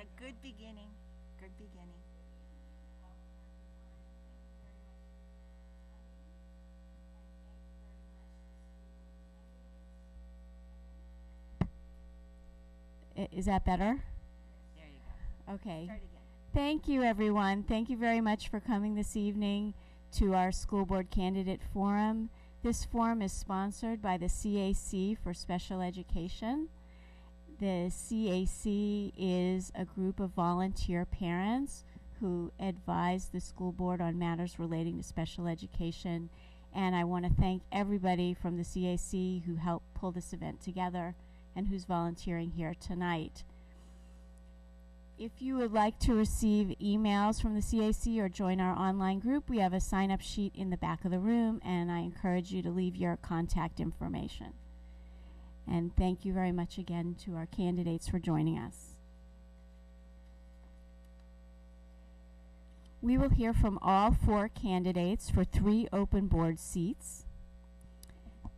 a good beginning. Good beginning. Is that better? There you go. Okay. Start again. Thank you, everyone. Thank you very much for coming this evening to our School Board Candidate Forum. This forum is sponsored by the CAC for Special Education. The CAC is a group of volunteer parents who advise the school board on matters relating to special education. And I want to thank everybody from the CAC who helped pull this event together and who's volunteering here tonight. If you would like to receive emails from the CAC or join our online group, we have a sign-up sheet in the back of the room, and I encourage you to leave your contact information. And thank you very much again to our candidates for joining us. We will hear from all 4 candidates for 3 open board seats.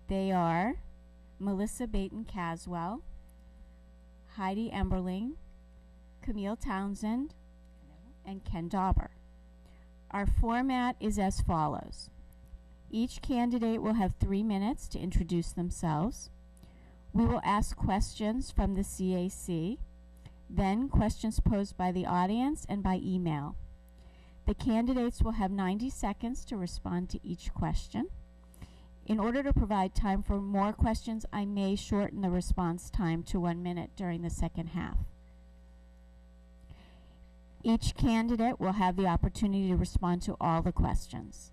They are Melissa Baton Caswell, Heidi Emberling, Camille Townsend, and Ken Dauber. Our format is as follows. Each candidate will have 3 minutes to introduce themselves. We will ask questions from the CAC, then questions posed by the audience and by email. The candidates will have 90 seconds to respond to each question. In order to provide time for more questions, I may shorten the response time to 1 minute during the second half. Each candidate will have the opportunity to respond to all the questions.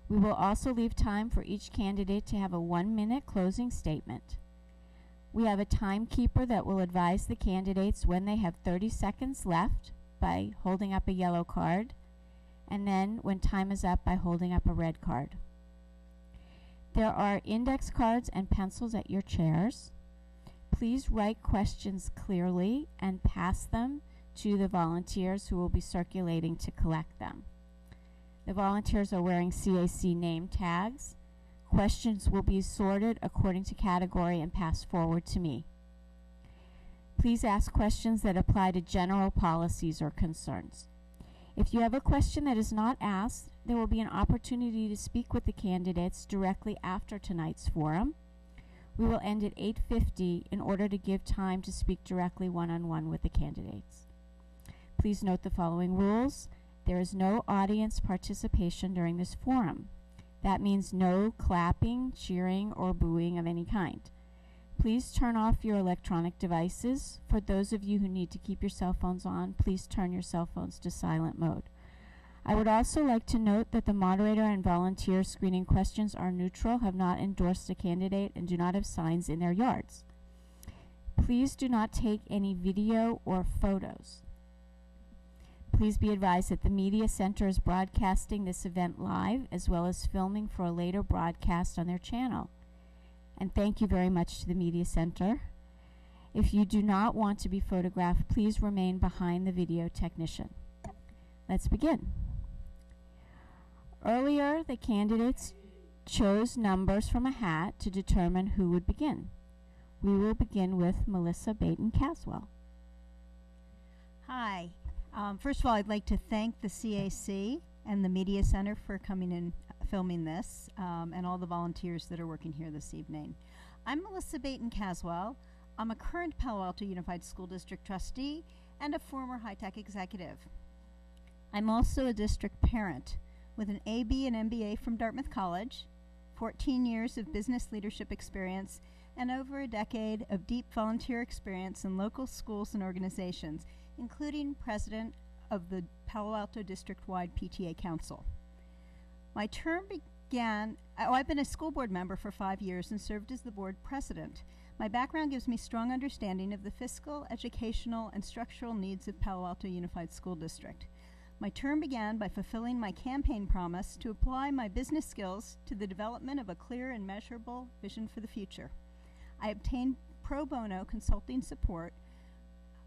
We will also leave time for each candidate to have a 1-minute closing statement. We have a timekeeper that will advise the candidates when they have 30 seconds left by holding up a yellow card, and then when time is up by holding up a red card. There are index cards and pencils at your chairs. Please write questions clearly and pass them to the volunteers who will be circulating to collect them. The volunteers are wearing CAC name tags. Questions will be sorted according to category and passed forward to me. Please ask questions that apply to general policies or concerns. If you have a question that is not asked, there will be an opportunity to speak with the candidates directly after tonight's forum. We will end at 8:50 in order to give time to speak directly one-on-one with the candidates. Please note the following rules. There is no audience participation during this forum. That means no clapping, cheering, or booing of any kind. Please turn off your electronic devices. For those of you who need to keep your cell phones on, please turn your cell phones to silent mode. I would also like to note that the moderator and volunteers screening questions are neutral, have not endorsed a candidate, and do not have signs in their yards. Please do not take any video or photos. Please be advised that the Media Center is broadcasting this event live, as well as filming for a later broadcast on their channel. And thank you very much to the Media Center. If you do not want to be photographed, please remain behind the video technician. Let's begin. Earlier, the candidates chose numbers from a hat to determine who would begin. We will begin with Melissa Baton Caswell. Hi. First of all, I'd like to thank the CAC and the Media Center for coming and filming this, and all the volunteers that are working here this evening. I'm Melissa Baton Caswell. I'm a current Palo Alto Unified School District trustee and a former high-tech executive. I'm also a district parent with an AB and MBA from Dartmouth College, 14 years of business leadership experience, and over a decade of deep volunteer experience in local schools and organizations, including president of the Palo Alto District-wide PTA Council. My term began, I've been a school board member for 5 years and served as the board president. My background gives me strong understanding of the fiscal, educational, and structural needs of Palo Alto Unified School District. My term began by fulfilling my campaign promise to apply my business skills to the development of a clear and measurable vision for the future. I obtained pro bono consulting support,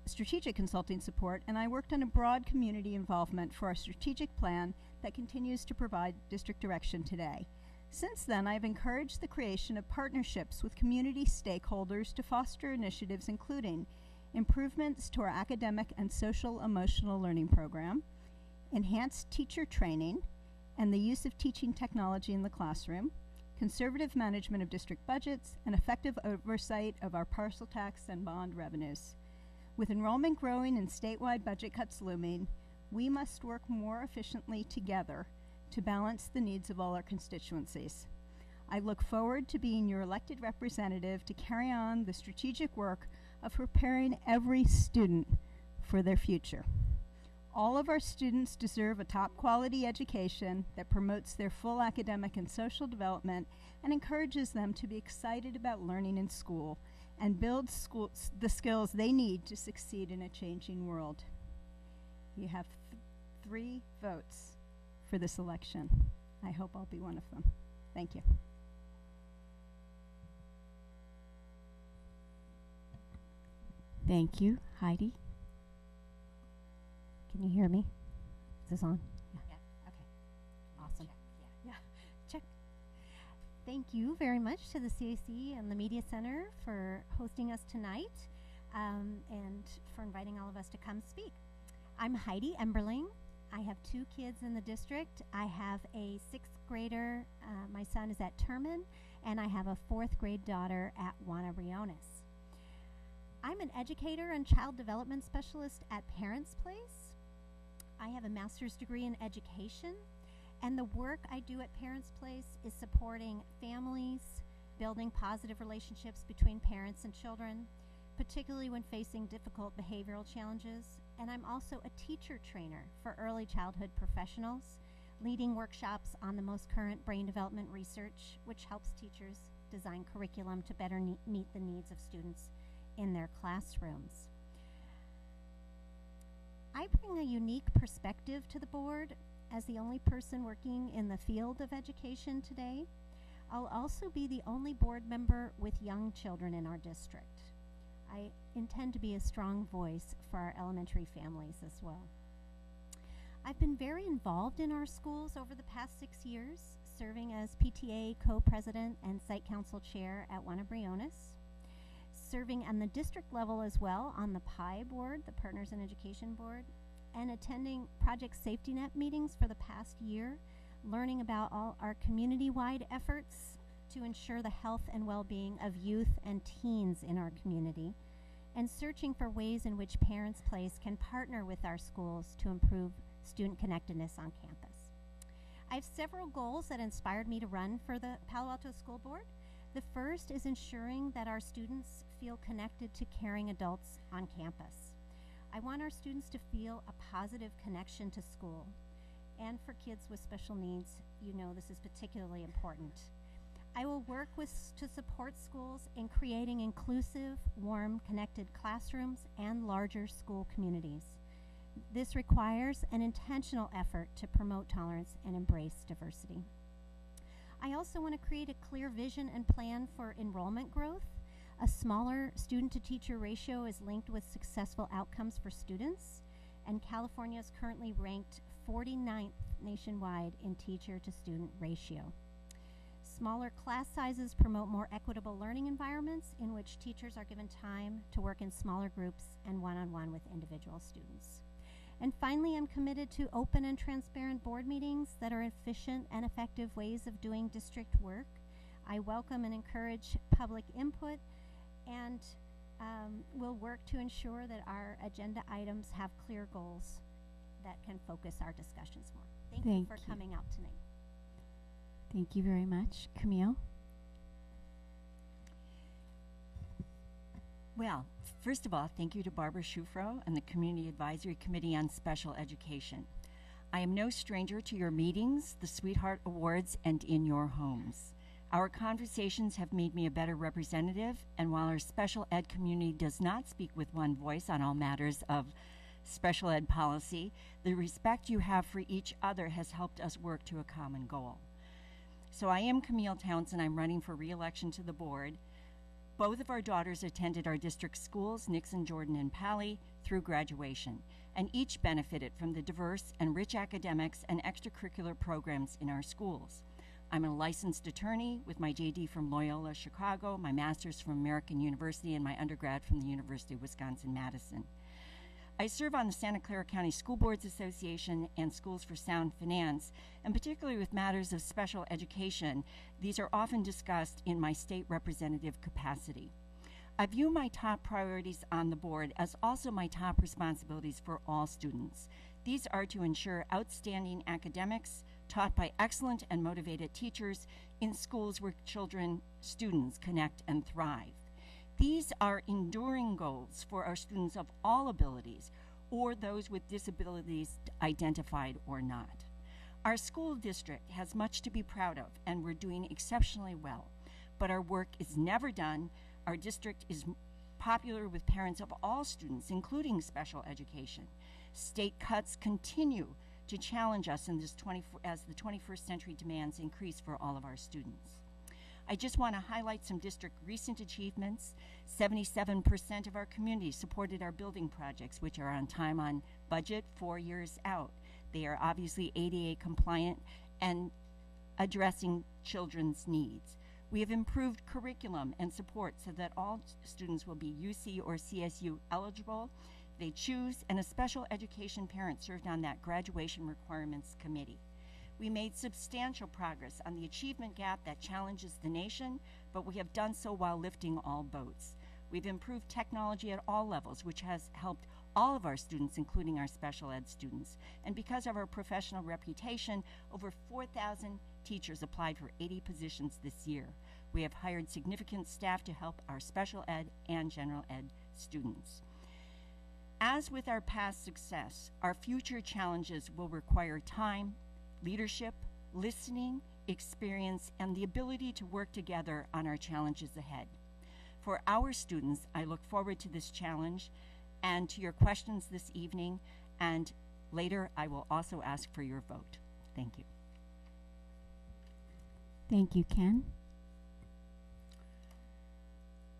strategic consulting support, and I worked on a broad community involvement for our strategic plan that continues to provide district direction today. Since then, I've encouraged the creation of partnerships with community stakeholders to foster initiatives including improvements to our academic and social emotional learning program, enhanced teacher training and the use of teaching technology in the classroom, conservative management of district budgets, and effective oversight of our parcel tax and bond revenues. With enrollment growing and statewide budget cuts looming, we must work more efficiently together to balance the needs of all our constituencies. I look forward to being your elected representative to carry on the strategic work of preparing every student for their future. All of our students deserve a top quality education that promotes their full academic and social development and encourages them to be excited about learning in school and build the skills they need to succeed in a changing world. You have 3 votes for this election. I hope I'll be one of them. Thank you. Thank you. Heidi? Can you hear me? Is this on? Yeah. Okay. Awesome. Check, Yeah. Check. Thank you very much to the CAC and the Media Center for hosting us tonight and for inviting all of us to come speak. I'm Heidi Emberling. I have 2 kids in the district. I have a 6th grader. My son is at Terman, and I have a 4th grade daughter at Juana Briones. I'm an educator and child development specialist at Parents Place. I have a master's degree in education, and the work I do at Parents Place is supporting families, building positive relationships between parents and children, particularly when facing difficult behavioral challenges. And I'm also a teacher trainer for early childhood professionals, leading workshops on the most current brain development research, which helps teachers design curriculum to better meet the needs of students in their classrooms. I bring a unique perspective to the board as the only person working in the field of education today. I'll also be the only board member with young children in our district. I intend to be a strong voice for our elementary families as well. I've been very involved in our schools over the past 6 years, serving as PTA co-president and site council chair at Juana Briones, serving on the district level as well on the PI board, the Partners in Education board, and attending Project Safety Net meetings for the past year, learning about all our community-wide efforts to ensure the health and well-being of youth and teens in our community, and searching for ways in which Parents Place can partner with our schools to improve student connectedness on campus. I have several goals that inspired me to run for the Palo Alto School Board. The first is ensuring that our students feel connected to caring adults on campus. I want our students to feel a positive connection to school. And for kids with special needs, you know this is particularly important. I will work to support schools in creating inclusive, warm, connected classrooms and larger school communities. This requires an intentional effort to promote tolerance and embrace diversity. I also want to create a clear vision and plan for enrollment growth. A smaller student-to-teacher ratio is linked with successful outcomes for students, and California is currently ranked 49th nationwide in teacher-to-student ratio. Smaller class sizes promote more equitable learning environments in which teachers are given time to work in smaller groups and one-on-one with individual students. And finally, I'm committed to open and transparent board meetings that are efficient and effective ways of doing district work. I welcome and encourage public input and will work to ensure that our agenda items have clear goals that can focus our discussions more. Thank you for coming out tonight. Thank you very much. Camille? Well, first of all, thank you to Barbara Schufro and the Community Advisory Committee on Special Education. I am no stranger to your meetings, the Sweetheart Awards, and in your homes. Our conversations have made me a better representative, and while our special ed community does not speak with one voice on all matters of special ed policy, the respect you have for each other has helped us work to a common goal. So I am Camille Townsend. I'm running for re-election to the board. Both of our daughters attended our district schools, Nixon, Jordan, and Pali, through graduation, and each benefited from the diverse and rich academics and extracurricular programs in our schools. I'm a licensed attorney with my JD from Loyola Chicago, my master's from American University, and my undergrad from the University of Wisconsin-Madison. I serve on the Santa Clara County School Boards Association and Schools for Sound Finance, and particularly with matters of special education. These are often discussed in my state representative capacity. I view my top priorities on the board as also my top responsibilities for all students. These are to ensure outstanding academics taught by excellent and motivated teachers in schools where students connect and thrive. These are enduring goals for our students of all abilities or those with disabilities identified or not. Our school district has much to be proud of, and we're doing exceptionally well, but our work is never done. Our district is popular with parents of all students, including special education. State cuts continue to challenge us in this as the 21st century demands increase for all of our students. I just want to highlight some district recent achievements. 77% of our community supported our building projects, which are on time, on budget, 4 years out. They are obviously ADA compliant and addressing children's needs. We have improved curriculum and support so that all students will be UC or CSU eligible. They choose, and a special education parent served on that graduation requirements committee. We made substantial progress on the achievement gap that challenges the nation, but we have done so while lifting all boats. We've improved technology at all levels, which has helped all of our students, including our special ed students. And because of our professional reputation, over 4,000 teachers applied for 80 positions this year. We have hired significant staff to help our special ed and general ed students. As with our past success, our future challenges will require time, leadership, listening, experience, and the ability to work together on our challenges ahead. For our students, I look forward to this challenge and to your questions this evening, and later I will also ask for your vote. Thank you. Thank you, Ken.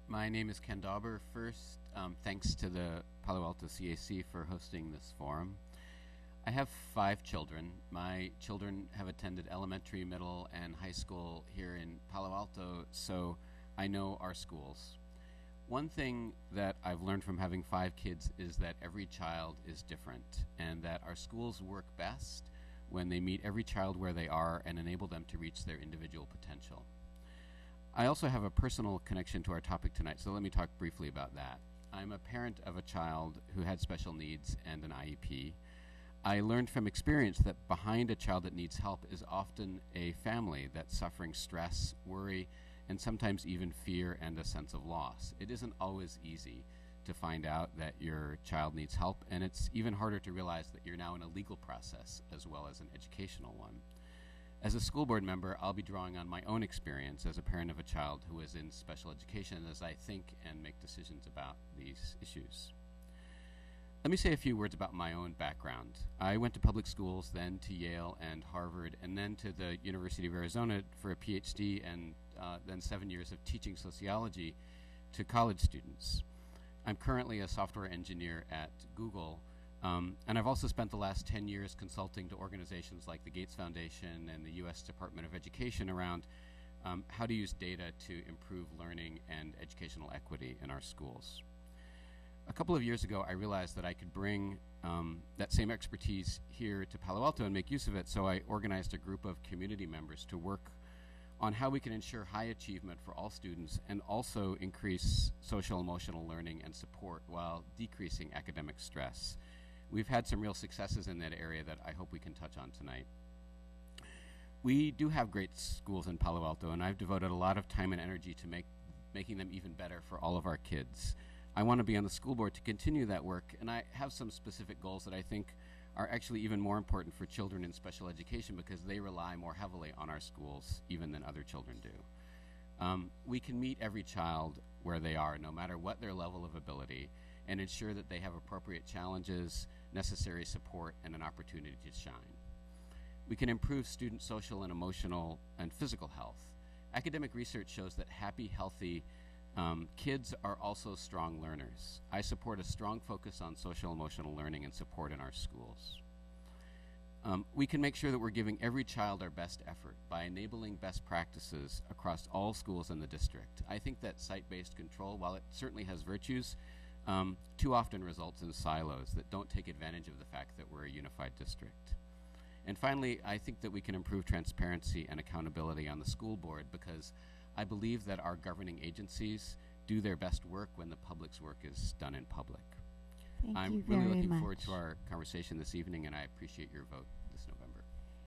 My name is Ken Dauber. First, thanks to the Palo Alto CAC for hosting this forum. I have 5 children. My children have attended elementary, middle, and high school here in Palo Alto, so I know our schools. One thing that I've learned from having 5 kids is that every child is different, and that our schools work best when they meet every child where they are and enable them to reach their individual potential. I also have a personal connection to our topic tonight, so let me talk briefly about that. I'm a parent of a child who had special needs and an IEP. I learned from experience that behind a child that needs help is often a family that's suffering stress, worry, and sometimes even fear and a sense of loss. It isn't always easy to find out that your child needs help, and it's even harder to realize that you're now in a legal process as well as an educational one. As a school board member, I'll be drawing on my own experience as a parent of a child who is in special education as I think and make decisions about these issues. Let me say a few words about my own background. I went to public schools, then to Yale and Harvard, and then to the University of Arizona for a PhD, and then 7 years of teaching sociology to college students. I'm currently a software engineer at Google, and I've also spent the last 10 years consulting to organizations like the Gates Foundation and the U.S. Department of Education around how to use data to improve learning and educational equity in our schools. A couple of years ago, I realized that I could bring that same expertise here to Palo Alto and make use of it, so I organized a group of community members to work on how we can ensure high achievement for all students and also increase social emotional learning and support while decreasing academic stress. We've had some real successes in that area that I hope we can touch on tonight. We do have great schools in Palo Alto, and I've devoted a lot of time and energy to making them even better for all of our kids. I want to be on the school board to continue that work, and I have some specific goals that I think are actually even more important for children in special education because they rely more heavily on our schools even than other children do. We can meet every child where they are, no matter what their level of ability, and ensure that they have appropriate challenges, necessary support, and an opportunity to shine. We can improve student social and emotional and physical health. Academic research shows that happy, healthy kids are also strong learners. I support a strong focus on social emotional learning and support in our schools. We can make sure that we're giving every child our best effort by enabling best practices across all schools in the district. I think that site-based control, while it certainly has virtues, too often results in silos that don't take advantage of the fact that we're a unified district. And finally, I think that we can improve transparency and accountability on the school board, because I believe that our governing agencies do their best work when the public's work is done in public. Thank I'm you really very looking much. forward to our conversation this evening, and I appreciate your vote.